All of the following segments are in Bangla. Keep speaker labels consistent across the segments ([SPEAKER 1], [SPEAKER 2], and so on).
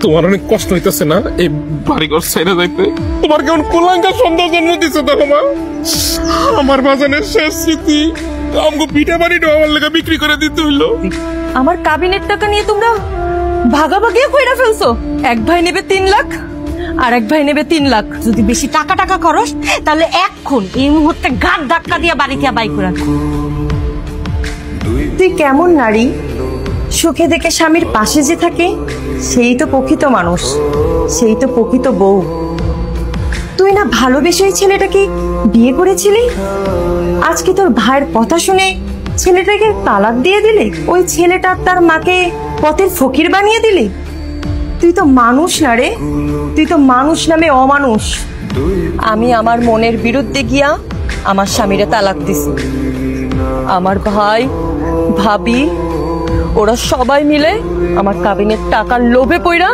[SPEAKER 1] তোমার অনেক কষ্ট হইতেছে না এই বাড়িঘর ছেড়ে যাইতে? তোমার কেমন কুলাঙ্গা সন্তান জন্ম দিচ্ছে দেখো মা। আমার বাজানের শেষ স্মৃতি আমগো পিঠা বাড়িটা আমার লেগে বিক্রি করে দিতে হইলো।
[SPEAKER 2] আমার কাবিনের টাকা নিয়ে তোমরা ভাগাভাগিও কইরা ফেলছো। এক ভাই নেবে 3 লাখ আর এক ভাই নেবে 3 লাখ।
[SPEAKER 3] যদি বেশি টাকা করস তাহলে এখন এই মুহূর্তে গাড় ধাক্কা দিয়ে বাড়ি থেকে বাই করে।
[SPEAKER 2] তুই কেমন নারী, সুখে দেখে স্বামীর পাশে যে থাকে সেই তো প্রকৃত মানুষ, সেই তো প্রকৃত বউ। তুই না ভালোবেসে ওই ছেলেটাকে বিয়ে করেছিলি, আজকে তোর ভাইয়ের কথা শুনে ছেলেটাকে তালাক দিয়ে দিলি, ওই ছেলেটা তার মাকে পথের ফকির বানিয়ে দিলি। তুই তো মানুষ না রে, তুই তো মানুষ নামে অমানুষ। আমি আমার মনের বিরুদ্ধে গিয়া আমার স্বামীরে তালাক দিছি। আমার ভাই ভাবি ওরা সবাই মিলে আমার কাবিনের টাকার লোভে পইরা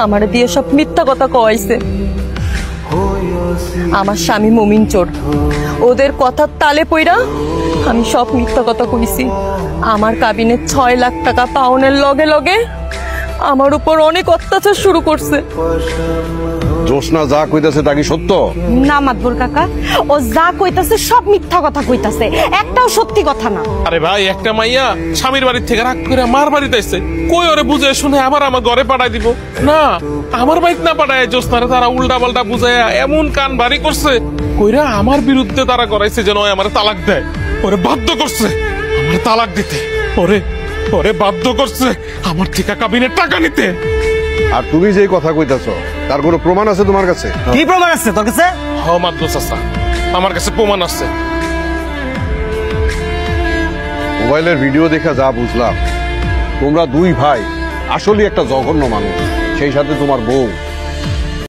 [SPEAKER 2] আমার দিয়ে সব মিথ্যা কথা কওয়াইছে। আমার স্বামী মুমিন চোর, ওদের কথার তালে পইরা আমি সব মিথ্যা কথা কইছি। আমার কাবিনের 6 লাখ টাকা পাওনের লগে লগে আমার উপর অনেক অত্যাচার শুরু করছে।
[SPEAKER 4] জোসনা যা কইতাছে তা কি সত্য?
[SPEAKER 3] না মাতবর কাকা, ও যা কইতাছে সব মিথ্যা কথা কইতাছে, একটাও সত্যি কথা না।
[SPEAKER 1] আরে ভাই, একটা মাইয়া স্বামীর বাড়ির থেকে রাগ করে আমার বাড়িতে আসছে, কই ওরে বুঝে শুনে আমার ঘরে পাঠাই দিব না? আমার বাড়িতে না পাঠায় জোসনারে তারা উল্টা পাল্টা বুঝাইয়া এমন কান ভারী করছে, কইরা আমার বিরুদ্ধে তারা করাইছে যেন আমার তালাক দেয়। ওরে বাধ্য করছে আমার তালাক দিতে, ওরে বাধ্য করছে আমার থেকে কাবিনের টাকা নিতে।
[SPEAKER 4] আর তুমি যে কথা কইতাছো তার কোনো প্রমাণ আছে তোমার কাছে?
[SPEAKER 5] কি প্রমাণ আছে তোর কাছে?
[SPEAKER 1] হ্যাঁ মাদ্রাস চাচা, আমার কাছে প্রমাণ আছে।
[SPEAKER 4] মোবাইলের ভিডিও দেখে যা বুঝলাম, তোমরা দুই ভাই আসলে একটা জঘন্য মানুষ, সেই সাথে তোমার বউ